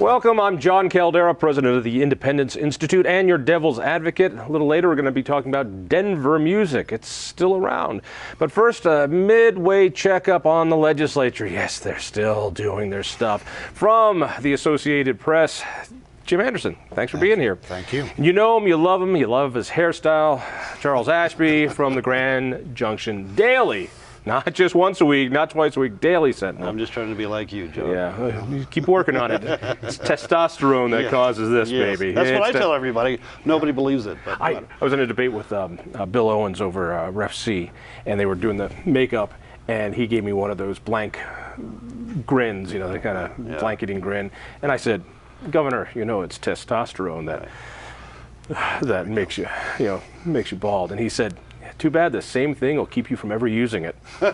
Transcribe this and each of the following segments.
Welcome, I'm John Caldera, president of the Independence Institute and your devil's advocate. A little later, we're going to be talking about Denver music. It's still around. But first, a midway checkup on the legislature. Yes, they're still doing their stuff. From the Associated Press, Jim Anderson, thanks for being here. Thank you. You know him, you love his hairstyle. Charles Ashby from the Grand Junction Daily. Not just once a week, not twice a week, Daily Sentinel. I'm just trying to be like you, Joe. Yeah, you keep working on it. It's testosterone that causes this, baby. That's what I tell everybody. Nobody believes it. But I was in a debate with Bill Owens over Ref C, and they were doing the makeup, and he gave me one of those blank grins, you know, the kind of blanketing grin. And I said, Governor, you know it's testosterone that makes you, makes you bald. And he said, too bad the same thing will keep you from ever using it. He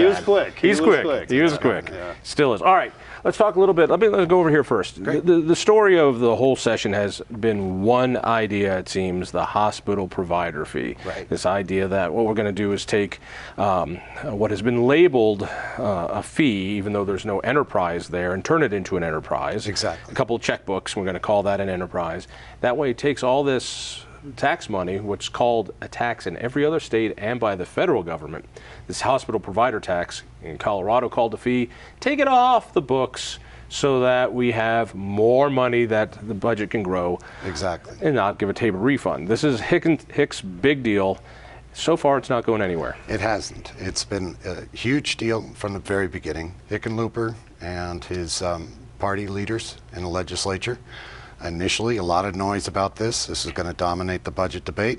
was quick. He was quick. Yeah. Still is. All right, let's talk a little bit. Let's go over here first. The story of the whole session has been one idea, it seems, the hospital provider fee. Right. This idea that what we're going to do is take what has been labeled a fee, even though there's no enterprise there, and turn it into an enterprise. Exactly. A couple of checkbooks, we're going to call that an enterprise. That way it takes all this tax money, which is called a tax in every other state and by the federal government, this hospital provider tax in Colorado called a fee, take it off the books so that we have more money that the budget can grow. Exactly. And not give a table refund. This is Hick's big deal. So far, it's not going anywhere. It hasn't. It's been a huge deal from the very beginning. Hickenlooper and his party leaders in the legislature. Initially, a lot of noise about this. This is going to dominate the budget debate,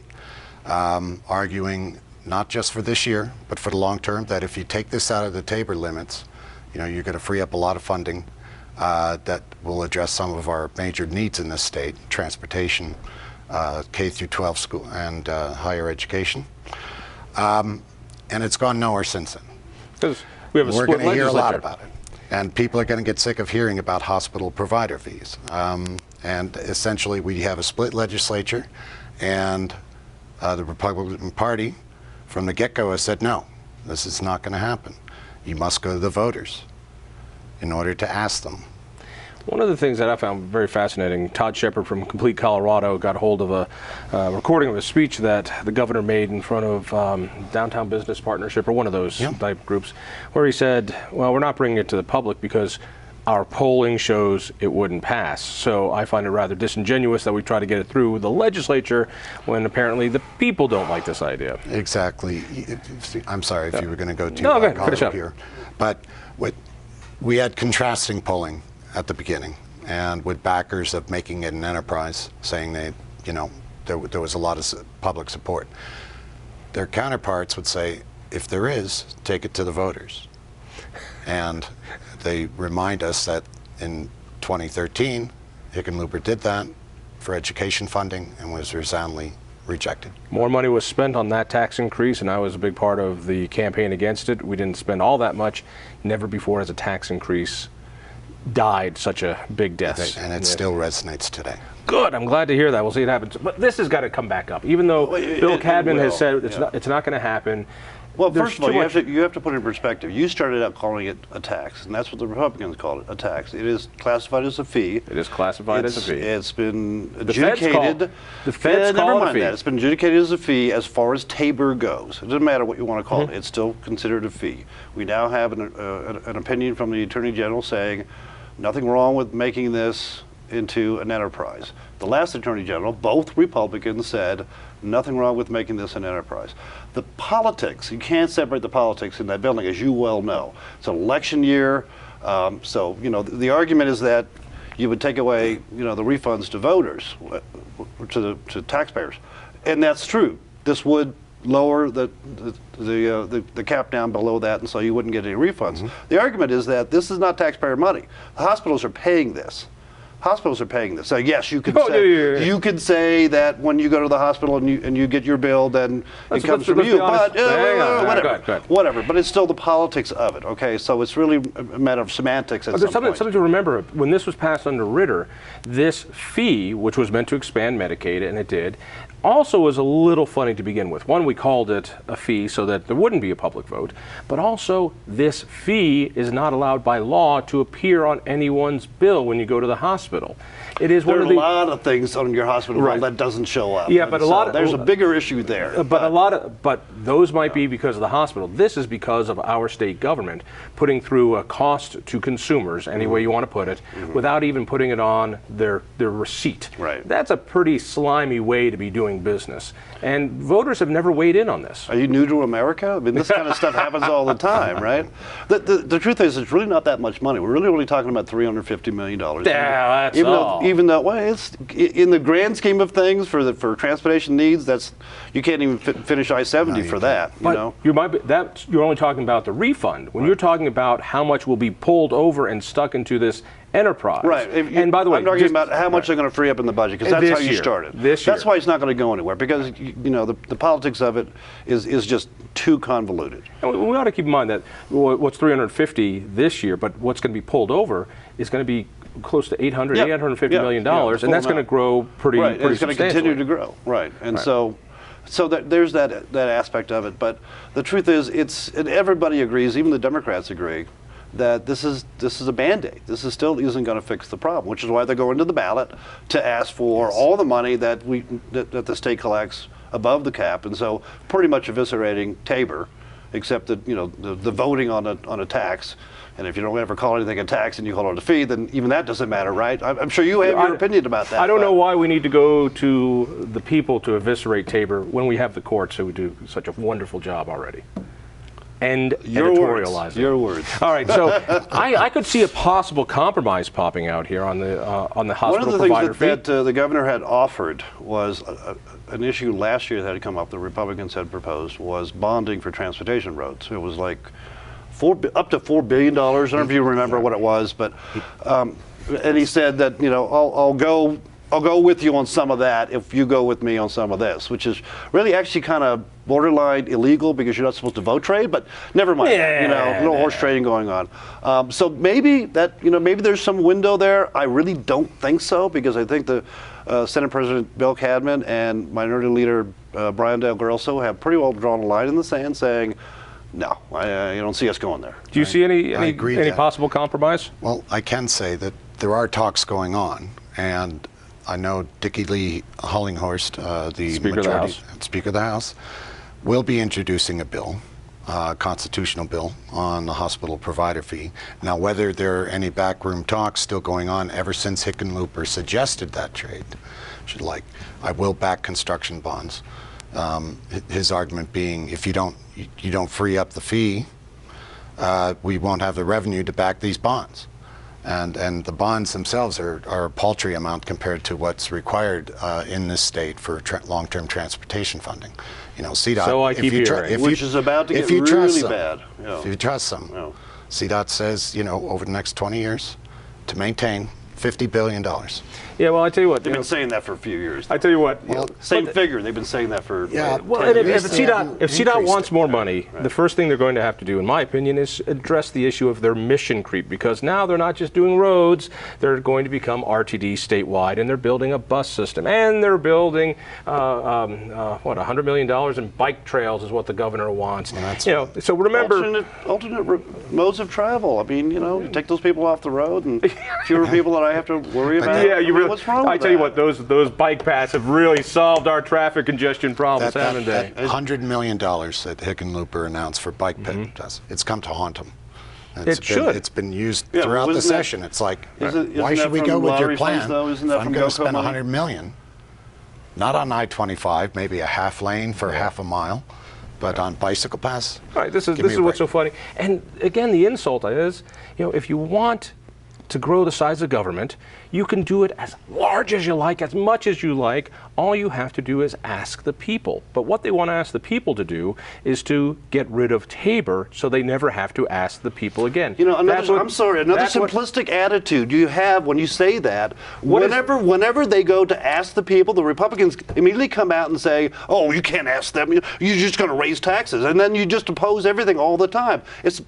arguing not just for this year, but for the long term, that if you take this out of the Tabor limits, you're going to free up a lot of funding that will address some of our major needs in this state: transportation, K through 12 school, and higher education. And it's gone nowhere since then. Because we have a split legislature. We're going to hear a lot about it. And people are going to get sick of hearing about hospital provider fees. And essentially, we have a split legislature, and the Republican Party, from the get-go, has said, no, this is not going to happen. You must go to the voters in order to ask them. One of the things that I found very fascinating, Todd Shepard from Complete Colorado got hold of a recording of a speech that the governor made in front of Downtown Business Partnership, or one of those type groups, where he said, well, we're not bringing it to the public because our polling shows it wouldn't pass. So I find it rather disingenuous that we try to get it through the legislature when apparently the people don't like this idea. Exactly. I'm sorry if you were going to go too Colorado here. But we had contrasting polling at the beginning, and with backers of making it an enterprise, saying there was a lot of public support. Their counterparts would say, if there is, take it to the voters. And they remind us that in 2013, Hickenlooper did that for education funding and was resoundingly rejected. More money was spent on that tax increase, and I was a big part of the campaign against it. We didn't spend all that much. Never before has a tax increase died such a big death. And it still resonates today. Good. I'm glad to hear that. We'll see it happens. But this has got to come back up, even though Bill Cadman has said it's not going to happen. Well, first of all, you have to put it in perspective. You started out calling it a tax, and that's what the Republicans called it, a tax. It is classified as a fee. It is classified as a fee. It's been adjudicated. The feds call it a fee. It's been adjudicated as a fee as far as Tabor goes. It doesn't matter what you want to call it. It's still considered a fee. We now have an opinion from the Attorney General saying nothing wrong with making this into an enterprise. The last Attorney General, both Republicans, said nothing wrong with making this an enterprise. The politics, you can't separate the politics in that building, as you well know. It's an election year, so the argument is that you would take away the refunds to voters, to taxpayers, and that's true. This would lower the cap down below that, and so you wouldn't get any refunds. The argument is that this is not taxpayer money. The hospitals are paying this. Hospitals are paying this. So yes, you could you could say that when you go to the hospital and you get your bill, then it comes from you. But whatever. But it's still the politics of it. Okay, so it's really a matter of semantics. There's something to remember. When this was passed under Ritter, this fee, which was meant to expand Medicaid, and it did, also was a little funny to begin with. One, we called it a fee so that there wouldn't be a public vote, but also this fee is not allowed by law to appear on anyone's bill when you go to the hospital. It is There one are of the a lot of things on your hospital bill that doesn't show up. Yeah, but there's a bigger issue there. But those might be because of the hospital. This is because of our state government putting through a cost to consumers, any way you want to put it, without even putting it on their receipt. Right. That's a pretty slimy way to be doing business. And voters have never weighed in on this. Are you new to America? I mean, this kind of stuff happens all the time, right? The truth is, it's really not that much money. We're really only talking about $350 million. Yeah, that's all. Even though, well, it's in the grand scheme of things for transportation needs, you can't even finish I-70 for that. But you know, you're only talking about the refund. When you're talking about how much will be pulled over and stuck into this enterprise. Right. And by the way, I'm talking about how much they're going to free up in the budget, because that's how you started. That's why it's not going to go anywhere, because the politics of it is just too convoluted. And we ought to keep in mind that what's 350 this year, but what's going to be pulled over is going to be close to $850 million, and that's going to grow pretty and it's going to substantially. continue to grow. Right. And so there's that aspect of it. But the truth is, and everybody agrees, even the Democrats agree, that this is a Band-Aid. This still isn't going to fix the problem, which is why they're going to the ballot to ask for all the money that the state collects above the cap, and so pretty much eviscerating Tabor, except that the voting on a tax. And if you don't ever call anything a tax and you call it a fee, then even that doesn't matter, right? I'm sure you have your opinion about that. I don't know why we need to go to the people to eviscerate Tabor when we have the courts who do such a wonderful job already. And editorializing. Your words. All right, so I could see a possible compromise popping out here on the hospital provider fee. One of the things that the governor had offered was an issue last year that had come up, the Republicans had proposed, was bonding for transportation roads. It was like up to $4 billion. I don't know if you remember what it was, but and he said that I'll go with you on some of that if you go with me on some of this, which is really actually kind of borderline illegal because you're not supposed to vote trade, but never mind. A little horse trading going on. So maybe maybe there's some window there. I really don't think so, because I think the Senate President Bill Cadman and Minority Leader Brian Dale Grosso have pretty well drawn a line in the sand saying, no, I don't see us going there. Do you see any possible compromise? Well, I can say that there are talks going on, and I know Dickie Lee Hollinghorst, the Speaker of the House, will be introducing a bill, constitutional bill, on the hospital provider fee. Now, whether there are any backroom talks still going on ever since Hickenlooper suggested that trade, I will back construction bonds. His argument being, if you don't free up the fee, we won't have the revenue to back these bonds. And the bonds themselves are a paltry amount compared to what's required in this state for long-term transportation funding. CDOT. So I keep hearing, which is about to get really bad. If you trust them, CDOT says, over the next 20 years, to maintain $50 billion. Yeah, well, I tell you what. They've been saying that for a few years. I tell you what. Same figure. They've been saying that for. Yeah. Well, if CDOT wants more money, the first thing they're going to have to do, in my opinion, is address the issue of their mission creep. Because now they're not just doing roads; they're going to become RTD statewide, and they're building a bus system, and they're building $100 million in bike trails is what the governor wants. So remember, alternate modes of travel. I mean, you take those people off the road, and fewer people that I have to worry about. Yeah, you really. What's wrong with I tell you what, those bike paths have really solved our traffic congestion problems, haven't they? That $100 million that Hickenlooper announced for bike paths, it's come to haunt him. It's been used throughout the session. It's like, why should we go with your plan if I'm going to spend $100 million? Not on I-25, maybe a half lane for half a mile, but on bicycle paths. All right, this is what's so funny. And again, the insult is, if you want to grow the size of government, you can do it as large as you like, as much as you like. All you have to do is ask the people. But what they want to ask the people to do is to get rid of Tabor so they never have to ask the people again. Another simplistic attitude you have when you say that. Whenever they go to ask the people, the Republicans immediately come out and say, oh, you can't ask them. You're just going to raise taxes. And then you just oppose everything all the time. It's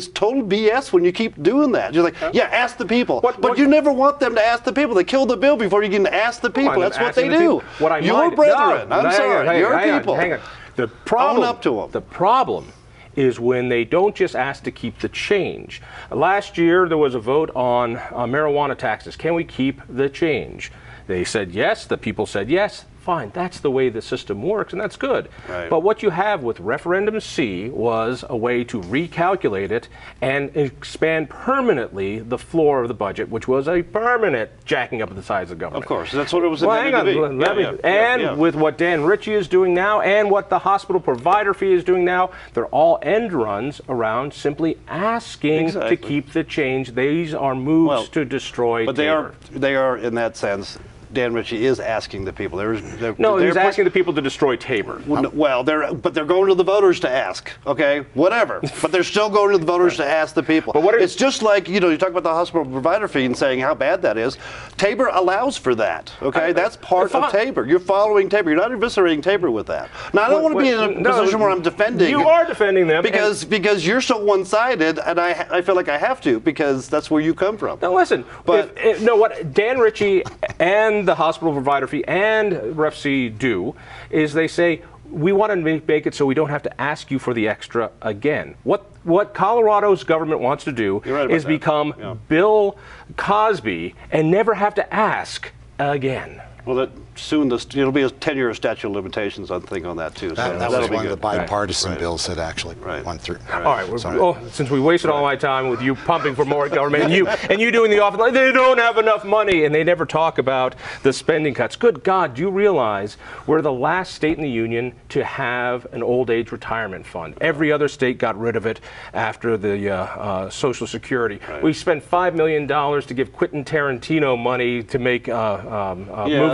total BS when you keep doing that. You're like, yeah, ask the people. But you never want them to to ask the people. They kill the bill before you can ask the people. That's what they do. What I your might, brethren. No, I'm sorry. Your people. Hang on. The problem, own up to them. The problem is when they don't just ask to keep the change. Last year, there was a vote on marijuana taxes. Can we keep the change? They said yes. The people said yes. Fine, that's the way the system works, and that's good. Right. But what you have with referendum C was a way to recalculate it and expand permanently the floor of the budget, which was a permanent jacking up of the size of government. Of course, that's what it was Well, intended to be. And with what Dan Ritchie is doing now and what the hospital provider fee is doing now, they're all end runs around simply asking to keep the change. These are moves to destroy But Tabor. they are, in that sense, Dan Ritchie is asking the people. He's asking the people to destroy Tabor. Well, they're going to the voters to ask. Okay, whatever. But they're still going to the voters to ask the people. But it's just like you talk about the hospital provider fee and saying how bad that is. Tabor allows for that. Okay, that's part of Tabor. You're following Tabor. You're not eviscerating Tabor with that. Now, I don't want to be in a position where I'm defending. You are defending them because you're so one-sided, and I feel like I have to because that's where you come from. Now listen. But what Dan Ritchie and the hospital provider fee and Ref C do is they say, we want to make it so we don't have to ask you for the extra again. What Colorado's government wants to do is become Bill Cosby and never have to ask again. Well, it'll be a 10-year statute of limitations, I think, on that too. That was one of the bipartisan bills that actually went through. All right. Since we wasted all my time with you pumping for more government and you doing the office, they don't have enough money, and they never talk about the spending cuts. Good God, do you realize we're the last state in the union to have an old age retirement fund? Every other state got rid of it after the Social Security. We spent $5 million to give Quentin Tarantino money to make movies.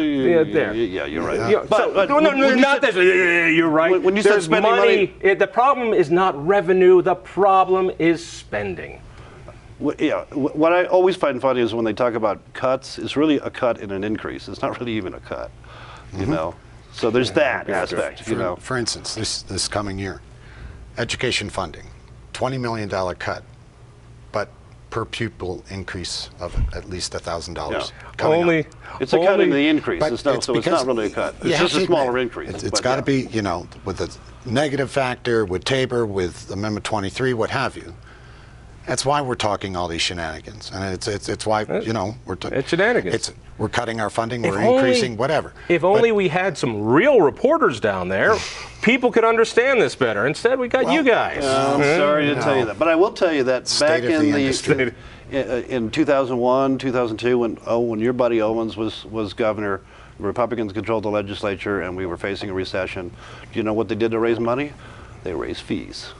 Yeah, you're right. You're right. When you said spending money, the problem is not revenue. The problem is spending. What I always find funny is when they talk about cuts, it's really a cut in an increase. It's not really even a cut, you know. So there's that aspect, you know. For instance, this coming year, education funding, $20 million cut, but per pupil increase of at least $1,000. It's a cut in the increase. It's not really a cut. It's just a smaller increase. It's got to be, with a negative factor, with Tabor, with Amendment 23, what have you. That's why we're talking all these shenanigans, and it's why it's shenanigans. We're cutting our funding, we're increasing whatever. If only we had some real reporters down there, people could understand this better. Instead, we got you guys. I'm sorry to tell you that, but I will tell you that back in 2001, 2002, when your buddy Owens was governor, Republicans controlled the legislature, and we were facing a recession. Do you know what they did to raise money? They raised fees.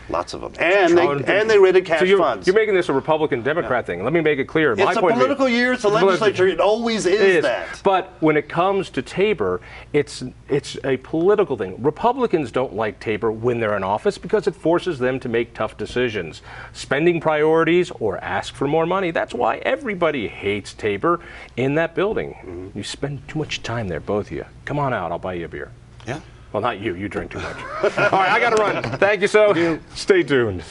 Lots of them. And they raided cash funds. You're making this a Republican-Democrat thing. Let me make it clear. It's a political year. It's a legislature. It always is that. But when it comes to Tabor, it's a political thing. Republicans don't like Tabor when they're in office because it forces them to make tough decisions. Spending priorities or ask for more money. That's why everybody hates Tabor in that building. You spend too much time there, both of you. Come on out. I'll buy you a beer. Yeah. Well, not you. You drink too much. All right, I got to run. Thank you, so. Stay tuned.